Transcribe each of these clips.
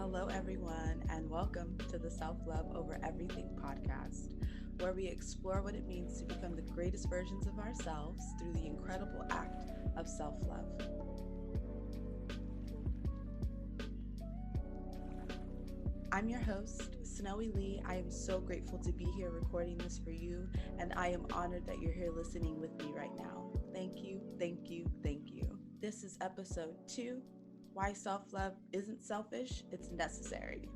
Hello, everyone, and welcome to the Self Love Over Everything podcast, where we explore what it means to become the greatest versions of ourselves through the incredible act of self love. I'm your host, Snowy Lee. I am so grateful to be here recording this for you, and I am honored that you're here listening with me right now. Thank you, thank you, thank you. This is episode 2, Why Self-Love Isn't Selfish, It's Necessary.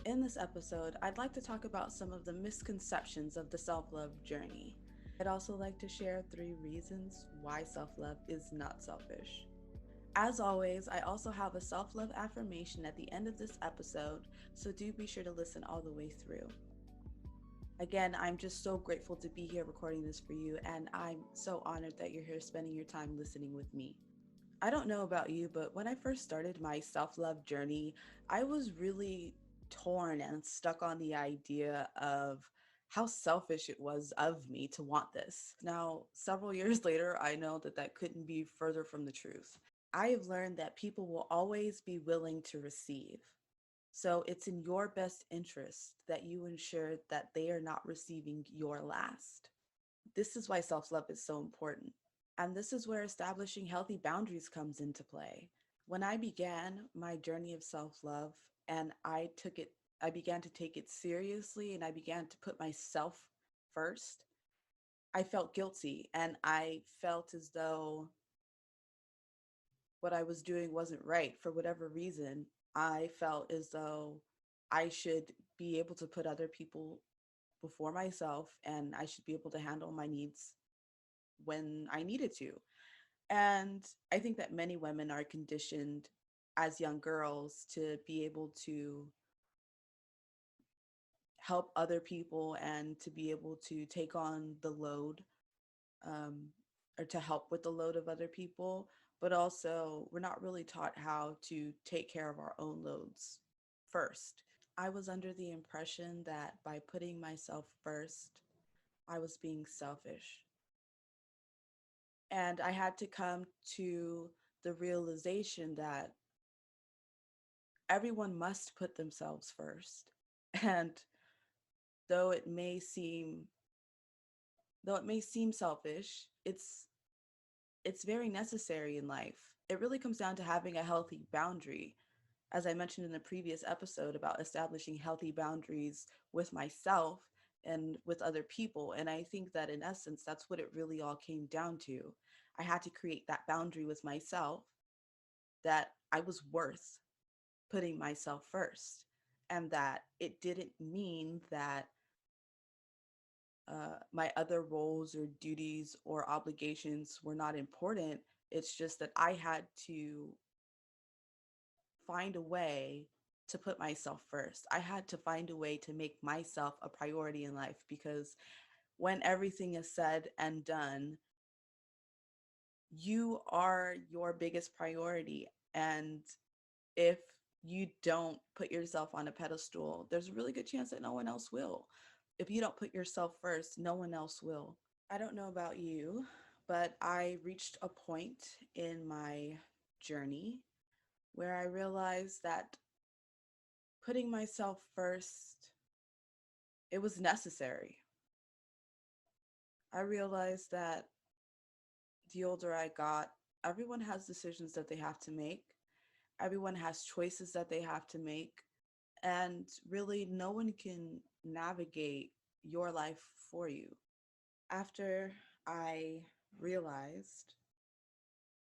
In this episode, I'd like to talk about some of the misconceptions of the self-love journey. I'd also like to share 3 reasons why self-love is not selfish. As always, I also have a self-love affirmation at the end of this episode, so do be sure to listen all the way through. Again, I'm just so grateful to be here recording this for you, and I'm so honored that you're here spending your time listening with me. I don't know about you, but when I first started my self-love journey, I was really torn and stuck on the idea of how selfish it was of me to want this. Now, several years later, I know that that couldn't be further from the truth. I have learned that people will always be willing to receive. So it's in your best interest that you ensure that they are not receiving your last. This is why self-love is so important. And this is where establishing healthy boundaries comes into play. When I began my journey of self-love and I began to take it seriously and I began to put myself first, I felt guilty and I felt as though what I was doing wasn't right for whatever reason. I felt as though I should be able to put other people before myself and I should be able to handle my needs when I needed to. And I think that many women are conditioned as young girls to be able to help other people and to be able to take on the load, um, or to help with the load of other people. But also, we're not really taught how to take care of our own loads first. I was under the impression that by putting myself first, I was being selfish. And I had to come to the realization that everyone must put themselves first. And though it may seem though it may seem selfish, it's very necessary in life. It really comes down to having a healthy boundary. As I mentioned in the previous episode about establishing healthy boundaries with myself and with other people. And I think that in essence, that's what it really all came down to. I had to create that boundary with myself that I was worth putting myself first, and that it didn't mean that my other roles or duties or obligations were not important. It's just that I had to find a way to put myself first. I had to find a way to make myself a priority in life, because when everything is said and done, you are your biggest priority. And if you don't put yourself on a pedestal, there's a really good chance that no one else will. If you don't put yourself first, no one else will. I don't know about you, but I reached a point in my journey where I realized that putting myself first, it was necessary. I realized that the older I got, everyone has decisions that they have to make. Everyone has choices that they have to make. And really, no one can navigate your life for you. After I realized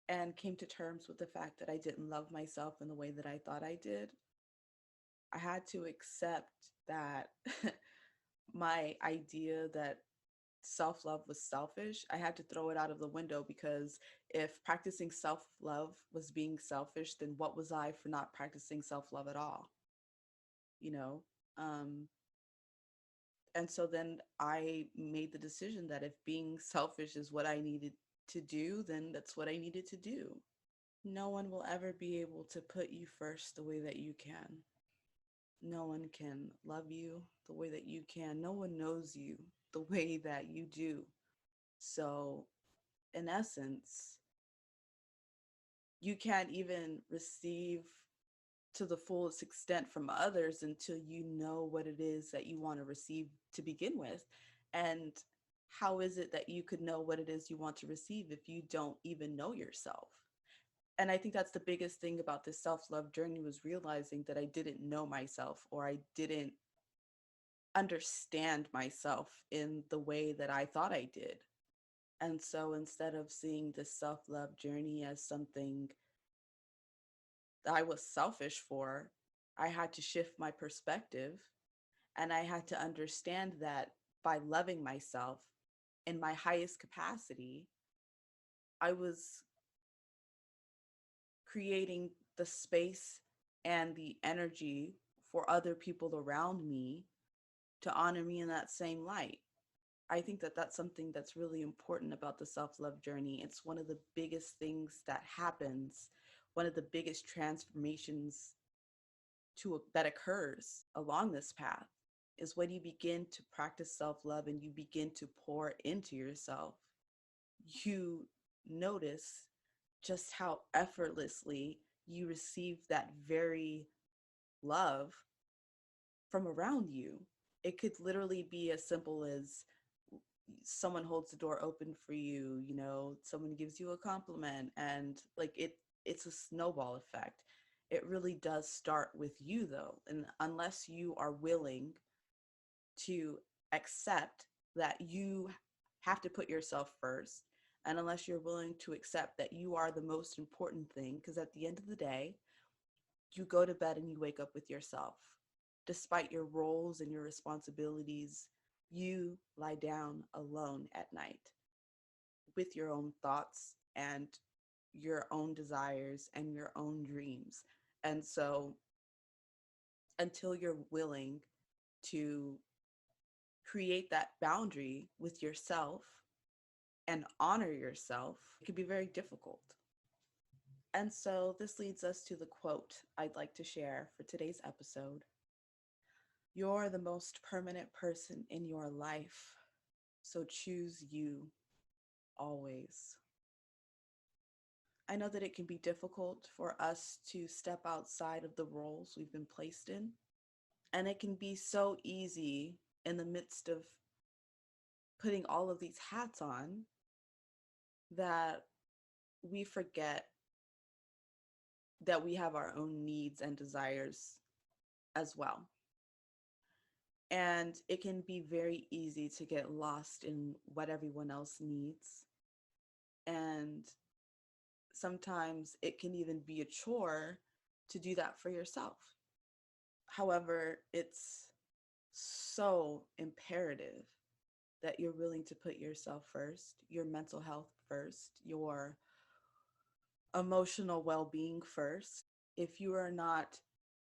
and came to terms with the fact that I didn't love myself in the way that I thought I did, I had to accept that my idea that self-love was selfish, I had to throw it out of the window, because if practicing self-love was being selfish, then what was I for not practicing self-love at all? You know? Um, and so then I made the decision that if being selfish is what I needed to do, then that's what I needed to do. No one will ever be able to put you first the way that you can. No one can love you the way that you can. No one knows you the way that you do. So, in essence, you can't even receive to the fullest extent from others until you know what it is that you want to receive to begin with. And how is it that you could know what it is you want to receive if you don't even know yourself? And I think that's the biggest thing about this self-love journey, was realizing that I didn't know myself, or I didn't understand myself in the way that I thought I did. And so instead of seeing this self-love journey as something that I was selfish for, I had to shift my perspective, and I had to understand that by loving myself in my highest capacity, I was creating the space and the energy for other people around me to honor me in that same light. I think that that's something that's really important about the self-love journey. It's one of the biggest things that happens, one of the biggest transformations that occurs along this path, is when you begin to practice self-love and you begin to pour into yourself. You notice just how effortlessly you receive that very love from around you. It could literally be as simple as someone holds the door open for you, someone gives you a compliment, and like it's a snowball effect. It really does start with you though. And unless you are willing to accept that you have to put yourself first, and unless you're willing to accept that you are the most important thing, because at the end of the day, you go to bed and you wake up with yourself. Despite your roles and your responsibilities, you lie down alone at night with your own thoughts and your own desires and your own dreams. And so until you're willing to create that boundary with yourself and honor yourself, it can be very difficult. And so this leads us to the quote I'd like to share for today's episode. You're the most permanent person in your life, so choose you always. I know that it can be difficult for us to step outside of the roles we've been placed in, and it can be so easy in the midst of putting all of these hats on that we forget that we have our own needs and desires as well. And it can be very easy to get lost in what everyone else needs. And sometimes it can even be a chore to do that for yourself. However, it's so imperative that you're willing to put yourself first, your mental health first, your emotional well-being first. If you are not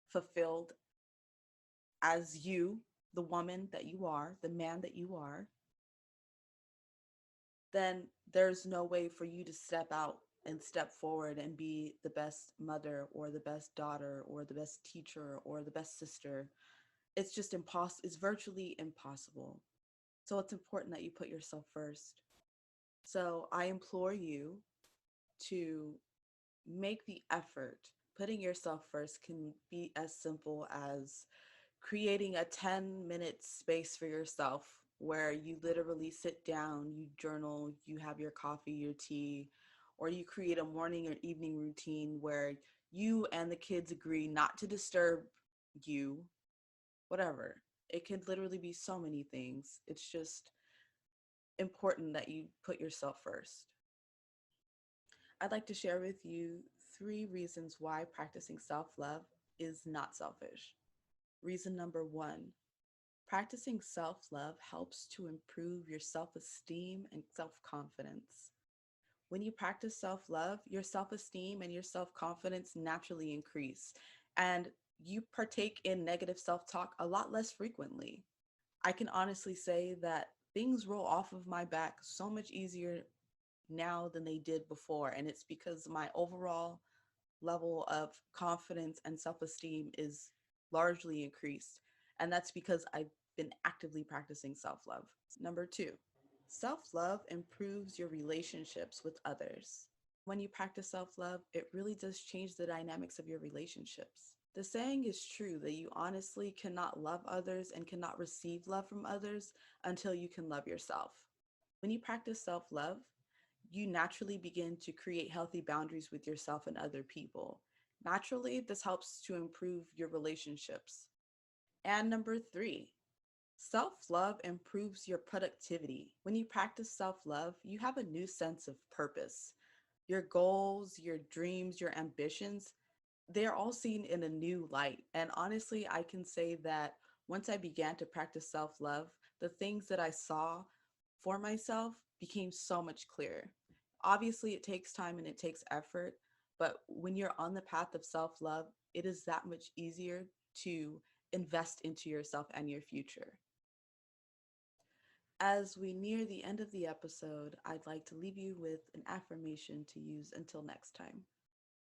fulfilled as you, the woman that you are, the man that you are, then there's no way for you to step out and step forward and be the best mother or the best daughter or the best teacher or the best sister. It's just impossible. It's virtually impossible. So it's important that you put yourself first. So I implore you to make the effort. Putting yourself first can be as simple as creating a 10-minute space for yourself where you literally sit down, you journal, you have your coffee, your tea, or you create a morning or evening routine where you and the kids agree not to disturb you, whatever. It could literally be so many things. It's just important that you put yourself first. I'd like to share with you 3 reasons why practicing self-love is not selfish. Reason number 1, practicing self-love helps to improve your self-esteem and self-confidence. When you practice self-love, your self-esteem and your self-confidence naturally increase, and you partake in negative self-talk a lot less frequently. I can honestly say that things roll off of my back so much easier now than they did before, and it's because my overall level of confidence and self-esteem is largely increased. And that's because I've been actively practicing self-love. Number 2, self-love improves your relationships with others. When you practice self-love, it really does change the dynamics of your relationships. The saying is true that you honestly cannot love others and cannot receive love from others until you can love yourself. When you practice self love, you naturally begin to create healthy boundaries with yourself and other people. Naturally, this helps to improve your relationships. And number three, self love improves your productivity. When you practice self love, you have a new sense of purpose. Your goals, your dreams, your ambitions, they're all seen in a new light. And honestly, I can say that once I began to practice self love, the things that I saw for myself became so much clearer. Obviously, it takes time and it takes effort, but when you're on the path of self love, it is that much easier to invest into yourself and your future. As we near the end of the episode, I'd like to leave you with an affirmation to use until next time.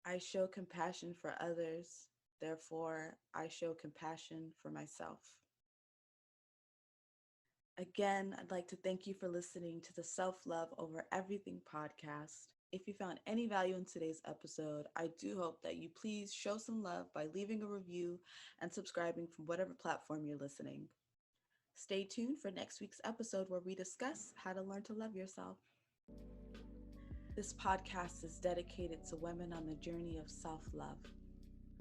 I show compassion for others, therefore, I show compassion for myself. Again, I'd like to thank you for listening to the Self Love Over Everything podcast. If you found any value in today's episode, I do hope that you please show some love by leaving a review and subscribing from whatever platform you're listening. Stay tuned for next week's episode where we discuss how to learn to love yourself. This podcast is dedicated to women on the journey of self love.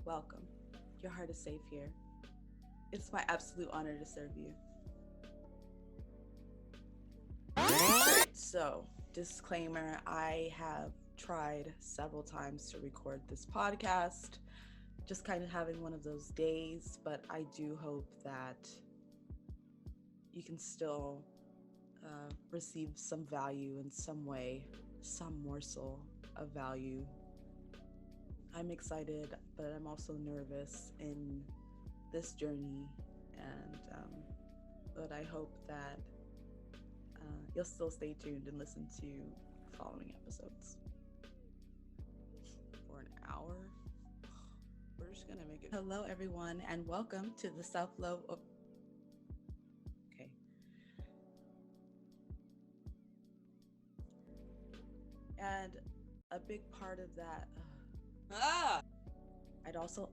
Welcome. Your heart is safe here. It's my absolute honor to serve you. So, disclaimer, I have tried several times to record this podcast, just kind of having one of those days, but I do hope that you can still receive some value in some way, some morsel of value. I'm excited, but I'm also nervous in this journey, and but I hope that you'll still stay tuned and listen to following episodes. For an hour, we're just gonna make it. Hello, everyone, and welcome to the Self Love. Okay. And a big part of that. I'd also